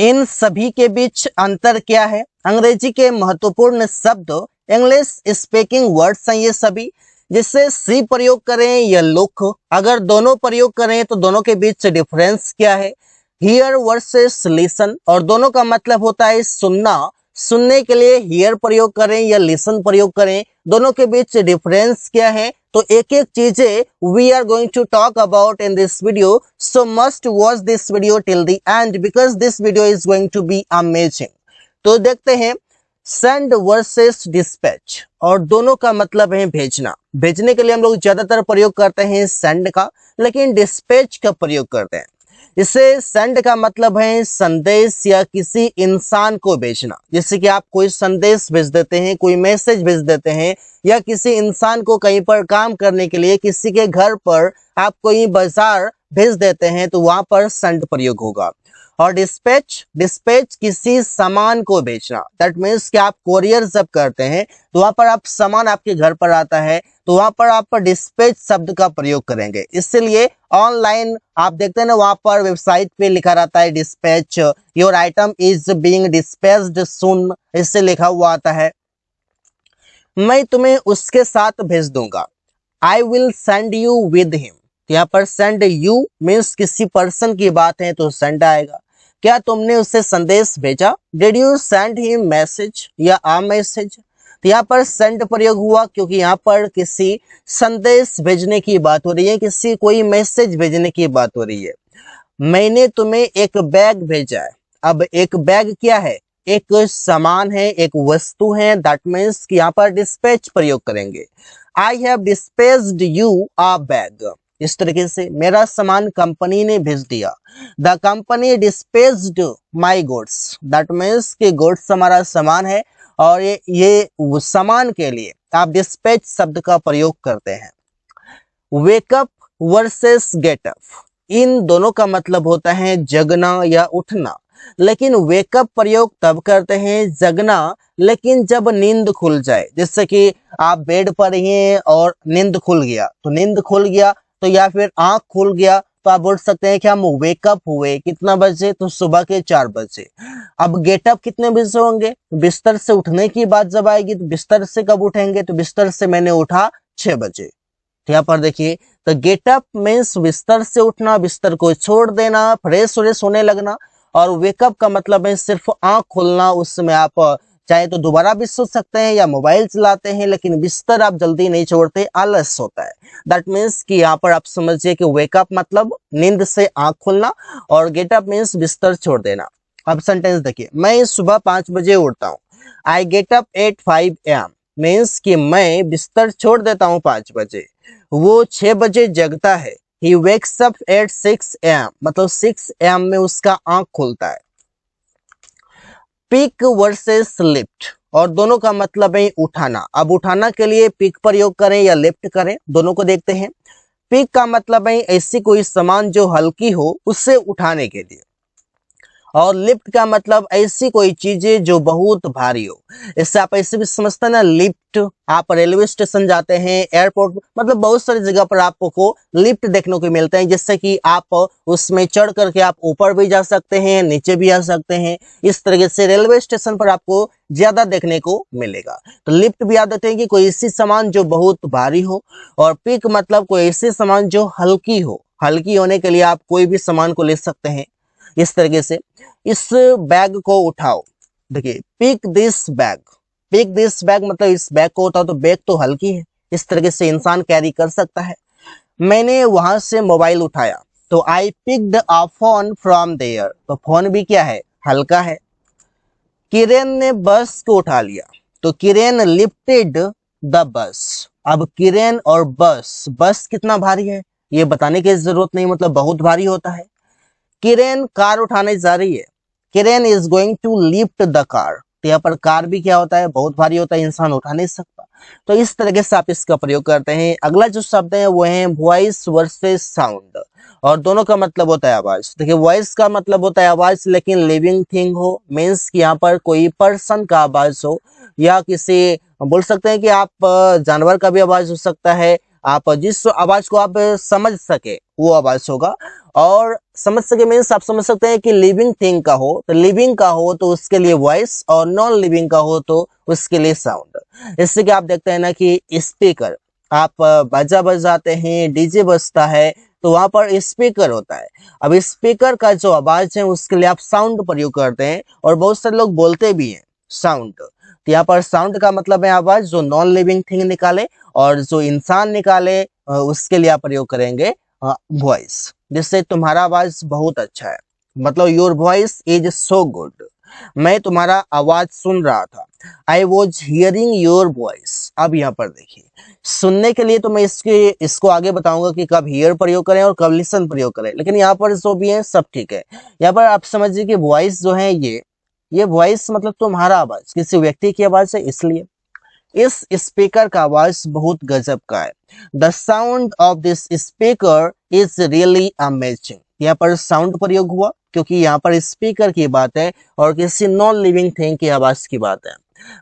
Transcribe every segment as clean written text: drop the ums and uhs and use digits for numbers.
इन सभी के बीच अंतर क्या है? अंग्रेजी के महत्वपूर्ण शब्द, इंग्लिश स्पीकिंग वर्ड्स हैं ये सभी, जिससे सी प्रयोग करें या लुक, अगर दोनों प्रयोग करें तो दोनों के बीच डिफरेंस क्या है? हियर वर्सेस लिसन, और दोनों का मतलब होता है सुनना, सुनने के लिए हियर प्रयोग करें या लिसन प्रयोग करें, दोनों के बीच डिफरेंस क्या है? तो एक एक चीजें we are going to talk about in this video, so must watch this video till the end because this video is going to be amazing. तो देखते हैं सेंड वर्सेस डिस्पैच, और दोनों का मतलब है भेजना। भेजने के लिए हम लोग ज्यादातर प्रयोग करते हैं सेंड का, लेकिन डिस्पैच का प्रयोग करते हैं। इसे सेंड का मतलब है संदेश या किसी इंसान को भेजना, जैसे कि आप कोई संदेश भेज देते हैं, कोई मैसेज भेज देते हैं, या किसी इंसान को कहीं पर काम करने के लिए किसी के घर पर आप कोई बाजार भेज देते हैं तो वहां पर सेंड प्रयोग होगा। और डिस्पैच, डिस्पैच किसी सामान को भेजना, दैट मीन्स कि आप कोरियर जब करते हैं तो वहां पर आप सामान आपके घर पर आता है तो वहां पर आप डिस्पैच शब्द का प्रयोग करेंगे। इसलिए ऑनलाइन आप देखते हैं ना, वहां पर वेबसाइट पे लिखा रहता है dispatch, your item is being dispatched soon, इससे लिखा हुआ आता है मैं तुम्हें उसके साथ भेज दूंगा। I will send you with him, यहाँ पर सेंड यू मीन्स किसी पर्सन की बात है तो सेंड आएगा। क्या तुमने उसे संदेश भेजा? Did you send him message या अ मैसेज? तो यहाँ पर सेंड प्रयोग हुआ क्योंकि यहाँ पर किसी संदेश भेजने की बात हो रही है, किसी कोई मैसेज भेजने की बात हो रही है। मैंने तुम्हें एक बैग भेजा है। अब एक बैग क्या है? एक सामान है, एक वस्तु है, दैट मीन्स कि यहाँ पर डिस्पैच प्रयोग करेंगे। I have dispatched you a bag, इस तरीके से मेरा सामान कंपनी ने भेज दिया। The company dispatched my goods, that means कि गुड्स हमारा सामान है और ये सामान के लिए आप डिस्पैच शब्द का प्रयोग करते हैं। वेकअप वर्सेस गेटअप, इन दोनों का मतलब होता है जगना या उठना, लेकिन वेकअप प्रयोग तब करते हैं जगना लेकिन जब नींद खुल जाए, जैसे कि आप बेड पर ही हैं और नींद खुल गया, तो नींद खुल गया तो या फिर आंख खुल गया तो आप बोल सकते हैं कि हम वेकअप हुए कितना बजे? तो सुबह के 4 बजे। अब गेटअप कितने बजे होंगे? बिस्तर से उठने की बात जब आएगी तो बिस्तर से कब उठेंगे? तो बिस्तर से मैंने उठा 6 बजे। तो यहाँ पर देखिए, तो गेटअप मीन्स बिस्तर से उठना, बिस्तर को छोड़ देना, फ्रेश व्रेश होने लगना, और वेकअप का मतलब है सिर्फ आंख खोलना। उसमें आप चाहे तो दोबारा भी सो सकते हैं या मोबाइल चलाते हैं, लेकिन बिस्तर आप जल्दी नहीं छोड़ते, आलस होता है। दैट मीन्स कि यहाँ पर आप समझिए कि वेकअप मतलब नींद से आंख खोलना और गेटअप मीन्स बिस्तर छोड़ देना। अब सेंटेंस देखिए, मैं सुबह 5 बजे उठता हूँ। I get up at 5 AM means कि मैं बिस्तर छोड़ देता हूँ 5 बजे। वो 6 बजे जगता है। He wakes up at 6 AM मतलब 6 AM में उसका आंख खुलता है। पिक वर्सेस लिफ्ट, और दोनों का मतलब है उठाना। अब उठाना के लिए पिक प्रयोग करें या लिफ्ट करें, दोनों को देखते हैं। पिक का मतलब है ऐसी कोई सामान जो हल्की हो उससे उठाने के लिए, और लिफ्ट का मतलब ऐसी कोई चीजें जो बहुत भारी हो। इससे आप ऐसे भी समझते हैं ना, लिफ्ट आप रेलवे स्टेशन जाते हैं, एयरपोर्ट, मतलब बहुत सारी जगह पर आपको लिफ्ट देखने को मिलते हैं, जिससे कि आप उसमें चढ़ करके आप ऊपर भी जा सकते हैं, नीचे भी आ सकते हैं। इस तरीके से रेलवे स्टेशन पर आपको ज्यादा देखने को मिलेगा। तो लिफ्ट भी याद रखें कि कोई ऐसी सामान जो बहुत भारी हो, और पिक मतलब कोई ऐसी सामान जो हल्की हो। हल्की होने के लिए आप कोई भी सामान को ले सकते हैं। इस तरीके से इस बैग को उठाओ, देखिए pick this bag, pick this bag मतलब इस बैग को उठाओ, तो बैग तो हल्की है, इस तरीके से इंसान कैरी कर सकता है। मैंने वहां से मोबाइल उठाया, तो I picked a phone from there, तो फोन भी क्या है? हल्का है। किरेन ने बस को उठा लिया, तो किरेन लिफ्टेड द बस। अब किरेन और बस, बस कितना भारी है ये बताने की जरूरत नहीं, मतलब बहुत भारी होता है। किरेन कार उठाने जा रही है। Kiran is going to lift the car, तो यहाँ पर कार भी क्या होता है? बहुत भारी होता है, इंसान उठा नहीं सकता। तो इस तरीके से आप इसका प्रयोग करते हैं। अगला जो शब्द है वो है वॉइस वर्सेस साउंड, और दोनों का मतलब होता है आवाज। देखिए वॉइस का मतलब होता है आवाज, लेकिन लिविंग थिंग हो मीन्स कि यहाँ पर कोई पर्सन का आवाज हो, या किसी बोल सकते हैं कि आप जानवर का भी आवाज हो सकता है, आप जिस आवाज को आप समझ सके वो आवाज होगा। और समझ सके मीन्स आप समझ सकते हैं कि लिविंग थिंग का हो तो लिविंग का हो तो उसके लिए वॉइस, और नॉन लिविंग का हो तो उसके लिए साउंड। इससे कि आप देखते हैं ना कि स्पीकर, आप बाजा बजाते हैं, डीजे बजता है तो वहां पर स्पीकर होता है। अब स्पीकर का जो आवाज है उसके लिए आप साउंड प्रयोग करते हैं, और बहुत सारे लोग बोलते भी हैं साउंड। तो यहाँ पर साउंड का मतलब है आवाज जो नॉन लिविंग थिंग निकाले, और जो इंसान निकाले उसके लिए आप प्रयोग करेंगे वॉइस। जिससे तुम्हारा आवाज बहुत अच्छा है, मतलब your voice is so good. मैं तुम्हारा आवाज सुन रहा था, I was hearing your voice. अब यहाँ पर देखिए, सुनने के लिए तो मैं इसको आगे बताऊंगा कि कब हियर प्रयोग करें और कब लिसन प्रयोग करें, लेकिन यहाँ पर जो भी है सब ठीक है। यहाँ पर आप समझिए कि वॉइस जो है ये वॉइस मतलब तुम्हारा आवाज किसी व्यक्ति की आवाज है, इसलिए इस स्पीकर का आवाज बहुत गजब का है। The sound of this speaker is really amazing. यहाँ पर साउंड प्रयोग हुआ क्योंकि यहाँ पर स्पीकर की बात है और किसी नॉन लिविंग थिंग की आवाज की बात है।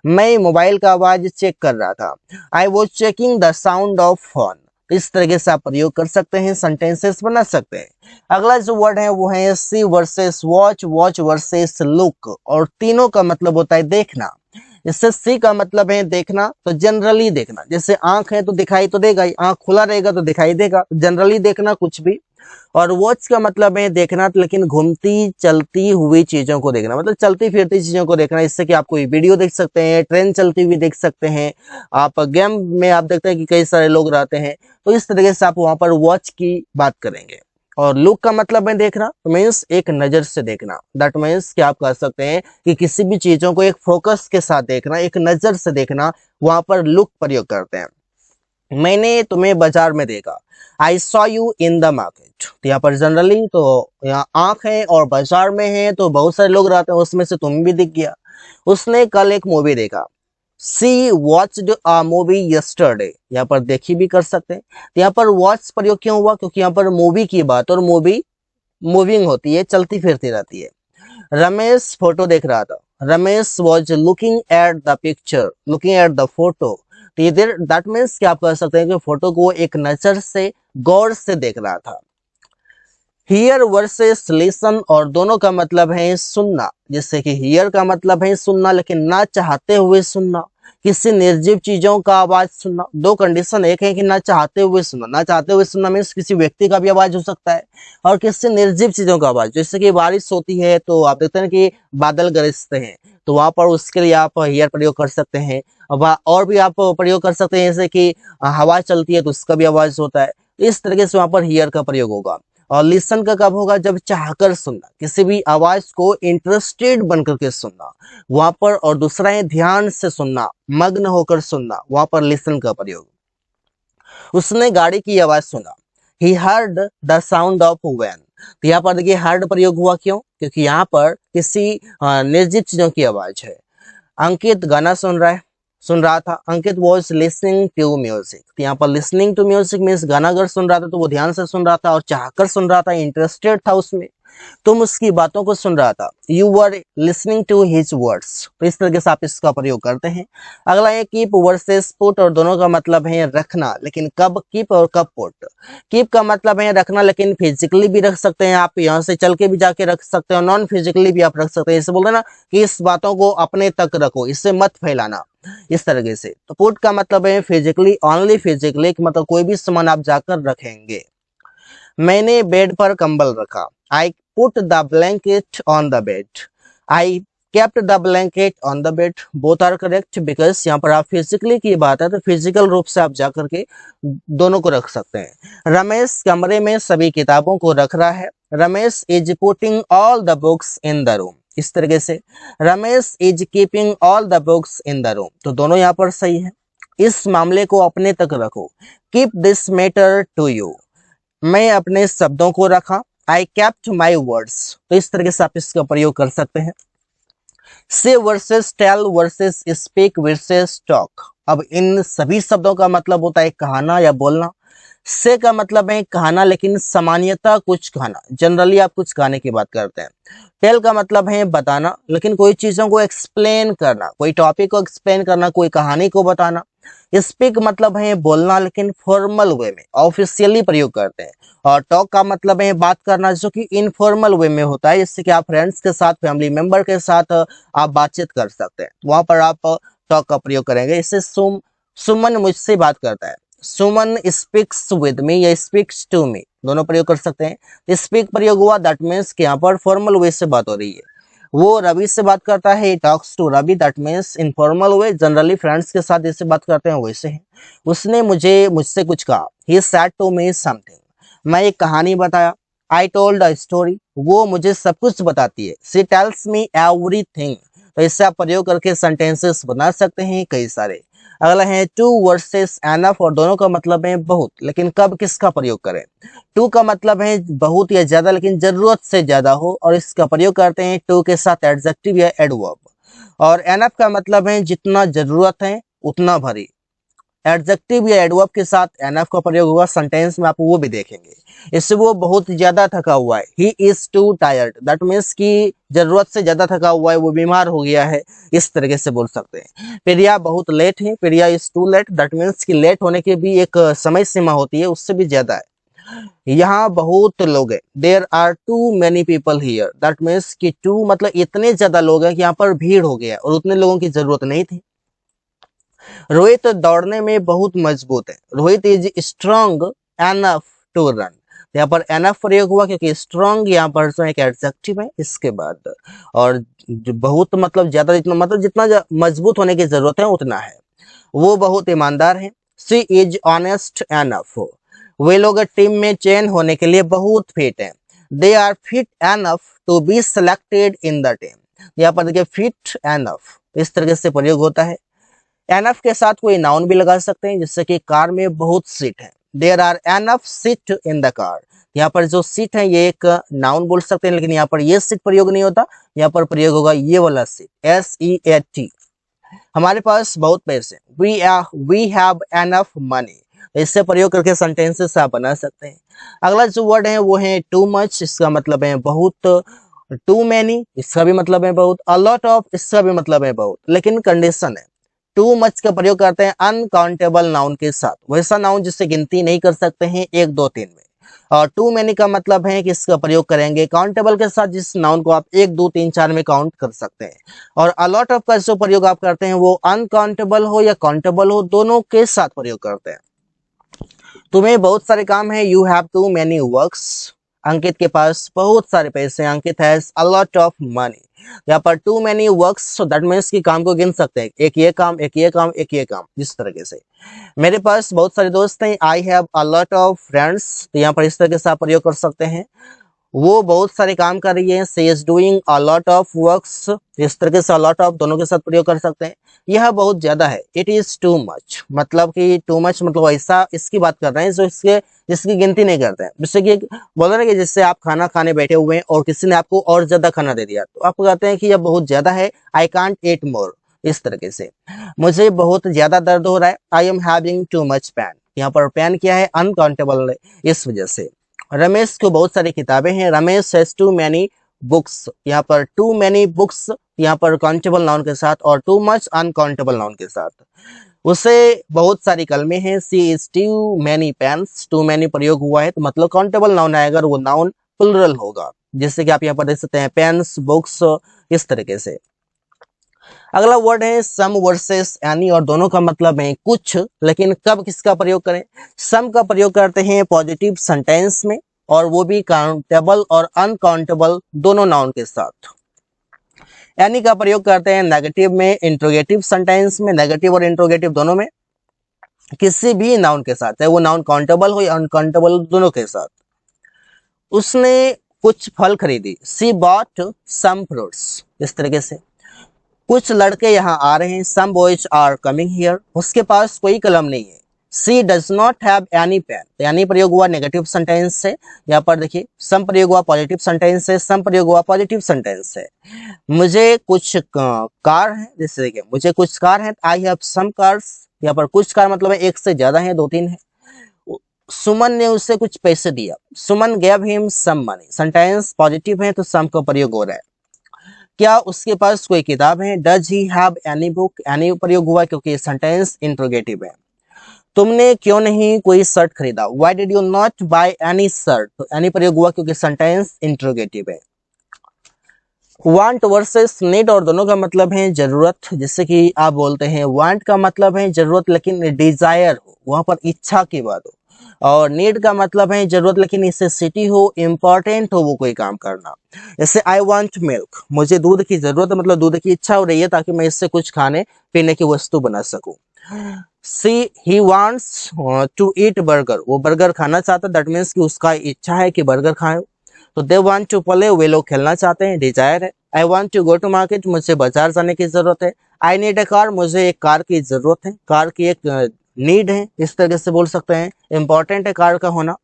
मैं मोबाइल का आवाज चेक कर रहा था, I was checking the sound of phone. इस तरीके से आप प्रयोग कर सकते हैं, सेंटेंसेस बना सकते हैं। अगला जो वर्ड है वो है see versus watch, watch versus look, और तीनों का मतलब होता है देखना। इससे सी का मतलब है देखना, तो जनरली देखना, जैसे आंख है तो दिखाई तो देगा ही, आंख खुला रहेगा तो दिखाई देगा, जनरली देखना कुछ भी। और वॉच का मतलब है देखना, लेकिन घूमती चलती हुई चीजों को देखना, मतलब चलती फिरती चीजों को देखना। इससे कि आप कोई वीडियो देख सकते हैं, ट्रेन चलती हुई देख सकते हैं, आप गेम में आप देखते हैं कि कई सारे लोग रहते हैं, तो इस तरीके से आप वहां पर वॉच की बात करेंगे। और लुक का मतलब है देखना, मीन्स एक नजर से देखना। दैट मीन्स कि आप कह सकते हैं कि किसी भी चीजों को एक फोकस के साथ देखना, एक नजर से देखना, वहां पर लुक प्रयोग करते हैं। मैंने तुम्हें बाजार में देखा, I saw you in the market. तो यहाँ पर जनरली तो यहाँ आंख है और बाजार में है तो बहुत सारे लोग रहते हैं, उसमें से तुम भी दिख गया। उसने कल एक मूवी देखा, सी वॉच्ड अ मूवी यस्टरडे। यहाँ पर देखी भी कर सकते हैं। तो यहाँ पर वॉच प्रयोग क्यों हुआ, क्योंकि यहाँ पर मूवी की बात, और मूवी मूविंग होती है, चलती फिरती रहती है। रमेश फोटो देख रहा था, Ramesh was looking at the picture, looking at the photo. तो ये दैट मीन्स कि आप कह सकते हैं कि फोटो को एक नजर से गौर से देख रहा था। हियर वर्सेस लिसन, और दोनों का मतलब है सुनना। जैसे कि हियर का मतलब है सुनना, लेकिन ना चाहते हुए सुनना, किसी निर्जीव चीजों का आवाज सुनना। दो कंडीशन, एक है कि ना चाहते हुए सुनना, ना चाहते हुए सुनना मीन्स किसी व्यक्ति का भी आवाज हो सकता है, और किसी निर्जीव चीजों का आवाज, जैसे कि बारिश होती है तो आप देखते हैं कि बादल गरजते हैं, तो वहां पर उसके लिए आप हियर प्रयोग कर सकते हैं। और भी आप प्रयोग कर सकते हैं, जैसे कि हवा चलती है तो उसका भी आवाज होता है। इस तरीके से वहां पर हियर का प्रयोग होगा। और लिसन का कब होगा, जब चाहकर सुनना, किसी भी आवाज को इंटरेस्टेड बनकर के सुनना वहां पर। और दूसरा है ध्यान से सुनना, मग्न होकर सुनना, वहां पर लिसन का प्रयोग। उसने गाड़ी की आवाज सुना, he heard the sound of van. तो यहाँ पर देखिए हर्ड प्रयोग हुआ, क्यों, क्योंकि यहाँ पर किसी निर्जीव चीजों की आवाज है। अंकित गाना सुन रहा था, अंकित वॉज लिसनिंग टू म्यूजिक। तो यहाँ पर लिसनिंग टू म्यूजिक मीन्स गाना अगर सुन रहा था तो वो ध्यान से सुन रहा था और चाहकर सुन रहा था, इंटरेस्टेड था उसमें। तुम उसकी बातों को सुन रहा था, you were listening to his words. तो इस तरीके से आप इसका प्रयोग करते हैं। अगला है कीप वर्सेस पुट, और दोनों का मतलब है रखना, लेकिन कब कीप और कब पुट। कीप का मतलब है रखना, लेकिन फिजिकली भी रख सकते हैं, आप यहाँ से चल के भी जाके रख सकते हैं, नॉन फिजिकली भी आप रख सकते हैं। इसे बोलते हैं ना कि इस बातों को अपने तक रखो, इससे मत फैलाना, इस तरीके से। तो पुट का मतलब है फिजिकली, ओनली फिजिकली, मतलब कोई भी सामान आप जाकर रखेंगे। मैंने बेड पर कंबल रखा, I put the blanket on the bed, I kept the blanket on the bed. Both are correct, because यहाँ पर आप फिजिकली की बात है तो फिजिकल रूप से आप जाकर के दोनों को रख सकते हैं। रमेश कमरे में सभी किताबों को रख रहा है, Ramesh is putting all the books in the room. इस तरीके से Ramesh is keeping all the books in the room, तो दोनों यहाँ पर सही है। इस मामले को अपने तक रखो, keep this matter to you. मैं अपने शब्दों को रखा, आई केप्ट माई वर्ड्स। तो इस तरीके से आप इसका प्रयोग कर सकते हैं। Say versus tell versus speak versus talk. अब इन सभी शब्दों का मतलब होता है कहना या बोलना। से का मतलब है कहना, लेकिन सामान्यतः कुछ कहना, जनरली आप कुछ कहने की बात करते हैं। टेल का मतलब है बताना, लेकिन कोई चीजों को एक्सप्लेन करना, कोई टॉपिक को एक्सप्लेन करना, कोई कहानी को बताना। स्पीक मतलब है बोलना, लेकिन फॉर्मल वे में, ऑफिशियली प्रयोग करते हैं। और टॉक का मतलब है बात करना, जो कि इनफॉर्मल वे में होता है, जिससे कि आप फ्रेंड्स के साथ, फैमिली मेंबर के साथ आप बातचीत कर सकते हैं, वहां पर आप टॉक का प्रयोग करेंगे। इससे सुमन मुझसे बात करता है, सुमन स्पीक्स विद मी या स्पीक्स टू मी, दोनों प्रयोग कर सकते हैं। स्पीक प्रयोग हुआ, दैट मीन्स कि यहाँ पर फॉर्मल वे से बात हो रही है। वो रवि से बात करता है, talks to Ravi, that means informal way, generally friends के साथ जैसे बात करते हैं वैसे है। उसने मुझसे कुछ कहा, he said to me something, मैं एक कहानी बताया। आई टोल्ड अ स्टोरी, वो मुझे सब कुछ बताती है। शी टेल्स मी एवरीथिंग, तो इससे आप प्रयोग करके सेंटेंसेस बना सकते हैं कई सारे। अगला है टू वर्सेस एनफ, और दोनों का मतलब है बहुत, लेकिन कब किसका प्रयोग करें। टू का मतलब है बहुत या ज्यादा, लेकिन जरूरत से ज्यादा हो, और इसका प्रयोग करते हैं टू के साथ एडजेक्टिव या एडवर्ब। और एनफ का मतलब है जितना जरूरत है उतना भरी। एडजेक्टिव या एडवर्ब के साथ एनफ का प्रयोग हुआ सेंटेंस में, आप वो भी देखेंगे। इससे वो बहुत ज्यादा थका हुआ है, he is to tired, that means कि जरूरत से ज्यादा थका हुआ है, वो बीमार हो गया है, इस तरीके से बोल सकते हैं। प्रिया बहुत लेट है, Priya is too late, that means कि लेट होने की भी एक समय सीमा होती है, उससे भी ज्यादा है। यहाँ बहुत लोग हैं, there are too many people here, that means कि टू मतलब इतने ज्यादा लोग हैं कि यहाँ पर भीड़ हो गया और उतने लोगों की जरूरत नहीं थी। रोहित दौड़ने में बहुत मजबूत है, Rohit is strong enough to run, यहाँ पर एनफ प्रयोग हुआ क्योंकि स्ट्रॉन्ग यहाँ पर जो एक एडजेक्टिव है इसके बाद। और जो बहुत मतलब ज्यादा, जितना मतलब जितना मजबूत होने की जरूरत है उतना है। वो बहुत ईमानदार है, सी इज ऑनेस्ट एनफ, वे लोग टीम में चयन होने के लिए बहुत फिट हैं। They are fit enough to be selected in the team, यहाँ पर देखिए फिट एनफ इस तरीके से प्रयोग होता है। एनफ के साथ कोई नाउन भी लगा सकते हैं, जिससे कि कार में बहुत सीट है, there are enough seat in the car, यहाँ पर जो सीट है ये एक नाउन बोल सकते हैं, लेकिन यहाँ पर ये सीट प्रयोग नहीं होता, यहाँ पर प्रयोग होगा ये वाला सीट, SEAT। हमारे पास बहुत पैसे, वी हैव एनफ मनी, इससे प्रयोग करके सेंटेंसेस आप बना सकते हैं। अगला जो वर्ड है वो है टू मच, इसका मतलब है बहुत। टू मैनी, इसका भी मतलब है बहुत। अ लॉट ऑफ, इसका भी मतलब है बहुत, लेकिन कंडीशन है टू मच का प्रयोग करते हैं अनकाउंटेबल नाउन के साथ, वैसा नाउन जिससे गिनती नहीं कर सकते हैं 1 2 3 में। और टू मैनी का मतलब है कि इसका प्रयोग करेंगे काउंटेबल के साथ, जिस नाउन को आप 1 2 3 4 में काउंट कर सकते हैं। और अलॉट ऑफ का जो प्रयोग आप करते हैं वो अनकाउंटेबल हो या काउंटेबल हो, दोनों के साथ प्रयोग करते हैं। तुम्हें बहुत सारे काम है, you have too many works, Ankit के पास बहुत सारे पैसे, Ankit has a lot of money, यहाँ पर too many works, so that means कि काम को गिन सकते हैं, एक ये काम, एक ये काम, एक ये काम, जिस तरीके से। मेरे पास बहुत सारे दोस्त हैं, I have a lot of friends, तो यहाँ पर इस तरीके से आप प्रयोग कर सकते हैं। वो बहुत सारे काम कर रही है, she is doing a lot of works, इस तरीके से लॉट ऑफ दोनों के साथ प्रयोग कर सकते हैं। यह बहुत ज्यादा है, इट इज टू मच, मतलब कि टू मच मतलब ऐसा, इसकी बात कर रहे हैं जो इसके जिसकी गिनती नहीं करते हैं। जैसे कि बोल रहे हैं कि जिससे आप खाना खाने बैठे हुए हैं और किसी ने आपको और ज्यादा खाना दे दिया, तो आप कहते हैं कि यह बहुत ज्यादा है, आई कांट ईट मोर, इस तरीके से। मुझे बहुत ज्यादा दर्द हो रहा है, I am having too much pain, यहाँ पर पेन क्या है, अनकाउंटेबल, इस वजह से। रमेश को बहुत सारी किताबें हैं, Ramesh has too many books, यहाँ पर टू मैनी बुक्स, यहाँ पर काउंटेबल नाउन के साथ, और टू मच अनकाउंटेबल नाउन के साथ। उसे बहुत सारी कलमें हैं, she is too many pens, too many प्रयोग हुआ है तो मतलब काउंटेबल नाउन आएगा, और वो नाउन प्लुरल होगा, जैसे कि आप यहाँ पर देख सकते हैं पेन्स, बुक्स, इस तरीके से। अगला वर्ड है सम वर्सेस एनी, और दोनों का मतलब है कुछ, लेकिन कब किसका प्रयोग करें। सम का प्रयोग करते हैं पॉजिटिव सेंटेंस में, और वो भी काउंटेबल और अनकाउंटेबल दोनों नाउन के साथ। एनी का प्रयोग करते हैं नेगेटिव में, इंट्रोगेटिव सेंटेंस में, नेगेटिव और इंट्रोगेटिव दोनों में, किसी भी नाउन के साथ, चाहे वो नाउन काउंटेबल हो या अनकाउंटेबल, दोनों के साथ। उसने कुछ फल खरीदी, सी बॉट सम फ्रूट्स, इस तरीके से। कुछ लड़के यहाँ आ रहे हैं, some boys are coming here, उसके पास कोई कलम नहीं है, she does not have any pen, तो यानी प्रयोग हुआ नेगेटिव सेंटेंस से, यहाँ पर देखिए सम प्रयोग हुआ पॉजिटिव सेंटेंस से, सम प्रयोग हुआ पॉजिटिव सेंटेंस से। मुझे कुछ कार है, जैसे देखिए मुझे कुछ कार है, आई हैव सम कार्स, यहाँ पर कुछ कार मतलब है एक से ज्यादा है, 2 3 है। सुमन ने उसे कुछ पैसे दिया। सुमन gave him some money। Sentence positive है तो सम का प्रयोग हो रहा है। क्या उसके पास कोई किताब है? Does he have any book? Any प्रयोग हुआ क्योंकि सेंटेंस इंट्रोगेटिव है। तुमने क्यों नहीं कोई शर्ट खरीदा? Why did you not by any shirt? तो एनी प्रयोग हुआ क्योंकि सेंटेंस इंट्रोगेटिव है। वांट वर्सेस नीड और दोनों का मतलब है जरूरत। जैसे कि आप बोलते हैं वांट का मतलब है जरूरत लेकिन डिजायर हो, वहां पर इच्छा की बात हो, और नीड का मतलब है जरूरत लेकिन नेसेसिटी हो, इंपॉर्टेंट हो वो कोई काम करना। जैसे आई वांट मिल्क, मुझे दूध की जरूरत है, मतलब दूध की इच्छा हो रही है ताकि मैं इससे कुछ खाने पीने की वस्तु बना सकूं। She he wants to eat burger, वो बर्गर खाना चाहता है, दैट मीन्स कि उसका इच्छा है कि बर्गर खाए। तो दे वांट टू प्ले, वे लोग खेलना चाहते हैं, डिजायर है। I want to go to market, मुझे बाजार जाने की जरूरत है। आई नीड ए कार, मुझे एक कार की जरूरत है, कार की एक नीड है, इस तरह से बोल सकते हैं। इंपॉर्टेंट है कार का होना।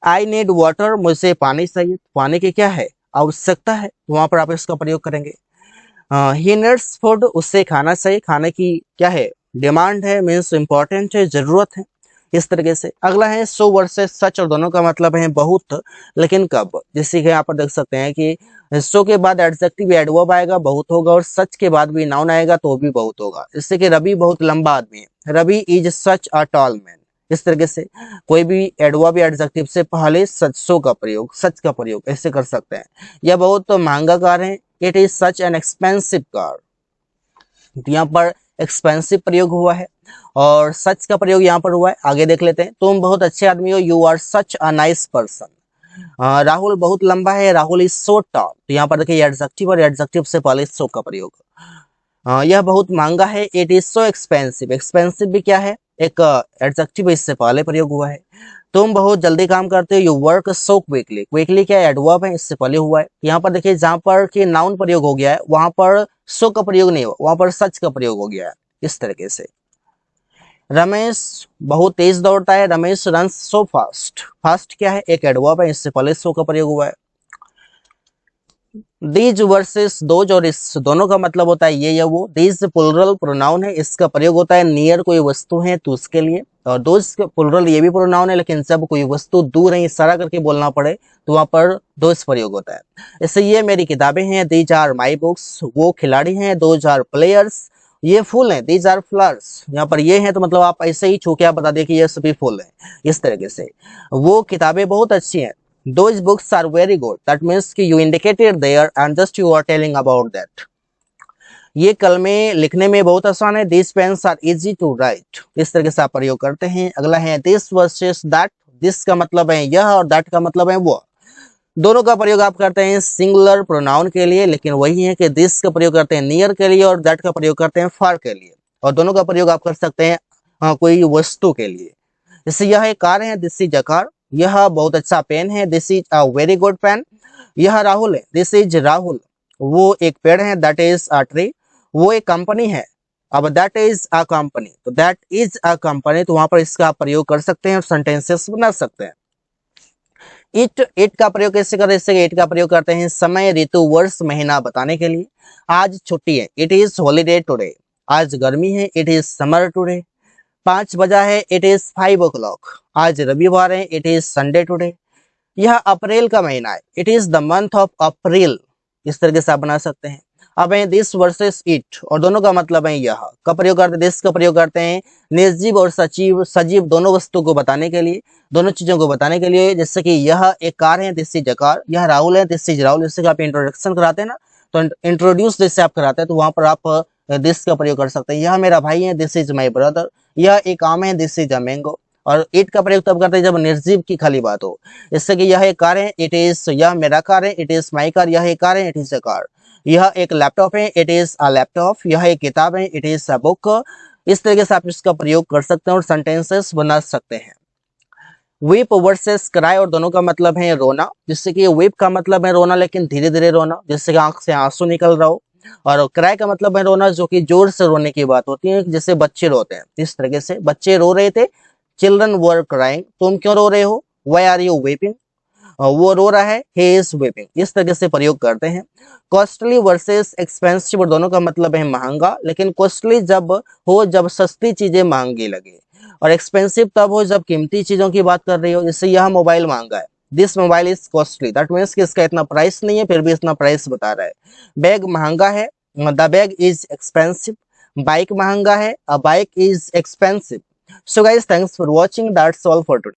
आई नीड वाटर, मुझे पानी चाहिए, पानी की क्या है? आवश्यकता है, वहां पर आप इसका प्रयोग करेंगे। ही नीड्स फूड, उससे खाना चाहिए, खाने की क्या है? डिमांड है, मीन्स इंपॉर्टेंट है, जरूरत है, इस तरीके से। अगला है सो वर्सेस सच और दोनों का मतलब है बहुत लेकिन कब। जैसे कि यहाँ पर देख सकते हैं कि सो के बाद एडजेक्टिव एडवर्ब आएगा, बहुत होगा, और सच के बाद भी नाउन आएगा तो भी बहुत होगा। जैसे कि रवि बहुत लंबा आदमी है, Ravi is such a tall man, इस तरीके से। कोई भी एडवर्ब या एडजेक्टिव से पहले सच सो का प्रयोग, सच का प्रयोग ऐसे कर सकते हैं। यह बहुत महंगा कार है, it is such an expensive car, यहाँ पर एक्सपेंसिव प्रयोग हुआ है और सच का प्रयोग यहाँ पर हुआ है। आगे देख लेते हैं। तुम बहुत अच्छे आदमी हो, you are such a nice person. Rahul बहुत लंबा है, राहुल इज सो टॉल, तो यहाँ पर देखिए एडजेक्टिव और एडजेक्टिव से पहले सो का प्रयोग। यह बहुत महंगा है, it is so expensive, expensive भी क्या है? एक एडजेक्टिव इससे पहले प्रयोग हुआ है। तुम बहुत जल्दी काम करते हो, you work so quickly, quickly क्या एडवर्ब है, इससे पहले हुआ है। यहाँ पर देखिए जहां पर कि नाउन प्रयोग हो गया है वहां पर सो का प्रयोग नहीं हुआ, वहां पर सच का प्रयोग हो गया है, इस तरीके से। रमेश बहुत तेज दौड़ता है, Ramesh run so fast, fast क्या है? एक एडवर्ब है, इससे पहले सो का प्रयोग हुआ है। दीज वर्सेस दोज और इस दोनों का मतलब होता है ये या वो। दीज प्लुरल प्रोनाउन है, इसका प्रयोग होता है नियर कोई वस्तु है तो उसके लिए, और दोज प्लुरल ये भी प्रोनाउन है लेकिन जब कोई वस्तु दूर है इशारा करके बोलना पड़े तो वहां पर दोज प्रयोग होता है। जैसे ये मेरी किताबें हैं, दीज आर माई बुक्स, वो खिलाड़ी हैं, दोज आर प्लेयर्स, ये फूल हैं, दीज आर फ्लावर्स, यहाँ पर ये हैं तो मतलब आप ऐसे ही छू के आप बता दें कि ये सभी फूल हैं, इस तरीके से। वो किताबें बहुत अच्छी हैं, those books are very good, that means कि you indicated there and just you are telling about that। ये कलमें लिखने में बहुत आसान है, these pens are easy to write, इस तरह से आप प्रयोग करते हैं। अगला है this versus that, this का मतलब है यह और that का मतलब है वो। दोनों का प्रयोग आप करते हैं सिंगुलर प्रोनाउन के लिए, लेकिन वही है कि this का प्रयोग करते हैं नियर के लिए और that का प्रयोग करते हैं फार के लिए, और दोनों का प्रयोग आप कर सकते हैं कोई वस्तु के लिए। जैसे यह एक कार है, दिस इज अ कार, यह बहुत अच्छा पेन है, this is a very good pen. यह राहुल है, दिस इज राहुल, वो एक पेड़ है, दैट इज अ ट्री। वो एक कंपनी है, अब दैट इज अ कंपनी, तो दैट इज अ कंपनी, तो वहां पर इसका प्रयोग कर सकते हैं और सेंटेंसेस बना सकते हैं। इट का प्रयोग कैसे करें? इससे इट का प्रयोग करते हैं समय, ऋतु, वर्ष, महीना बताने के लिए। आज छुट्टी है, इट इज हॉलीडे टुडे। आज गर्मी है, इट इज समर टुडे। 5 बजा है, इट इज 5 o'clock। आज रविवार है, इट इज संडे टुडे। यह अप्रैल का महीना है, it is the month of April, इस तरीके से आप बना सकते हैं। अब है दिस वर्सेस इट और दोनों का मतलब है यह का प्रयोग करते हैं, दिस का प्रयोग करते हैं निर्जीव और सजीव, सजीव दोनों वस्तु को बताने के लिए, दोनों चीजों को बताने के लिए। जैसे कि यह एक कार है, दिस इज अ कार, यह राहुल है, दिस इज राहुल। जैसे कि आप इंट्रोडक्शन कराते हैं ना, तो इंट्रोड्यूस जैसे आप कराते हैं तो वहां पर आप दिस का प्रयोग कर सकते हैं। यह मेरा भाई है, दिस इज माई ब्रदर। यह एक आम है, दिस इज अ मैंगो। और इट का प्रयोग तब करते हैं जब निर्जीव की खाली बात हो। जैसे कि यह एक कार है, इट इज, यह मेरा कार है, इट इज माई कार। यह एक कार है, इट इज अ कार। यह एक लैपटॉप है, इट इज अ लैपटॉप। यह एक किताब है, इट इज अ बुक। इस तरीके से आप इसका प्रयोग कर सकते हैं और सेंटेंसेस बना सकते हैं। वीप वर्सेस क्राई और दोनों का मतलब है रोना। जिससे कि वीप का मतलब है रोना लेकिन धीरे धीरे रोना, जिससे कि आंख से आंसू निकल रहा हो। और क्राई का मतलब है रोना जो कि जोर से रोने की बात होती है, जैसे बच्चे रोते हैं, इस तरीके से बच्चे रो रहे थे, चिल्ड्रन वर क्राइंग। तुम क्यों रो रहे हो? Why are you weeping? वो रो रहा है, ही इज वीपिंग, इस तरीके से प्रयोग करते हैं। कॉस्टली वर्सेस एक्सपेंसिव और दोनों का मतलब है महंगा, लेकिन कॉस्टली जब हो जब सस्ती चीजें महंगी लगे, और एक्सपेंसिव तब हो जब कीमती चीजों की बात कर रही हो, जैसे यह मोबाइल महंगा है, this mobile is costly, that means कि इसका इतना प्राइस नहीं है फिर भी इतना प्राइस बता रहा है। बैग महंगा है, the bag is expensive. Bike महंगा है, a bike is expensive. So guys, thanks for watching, that's all for today.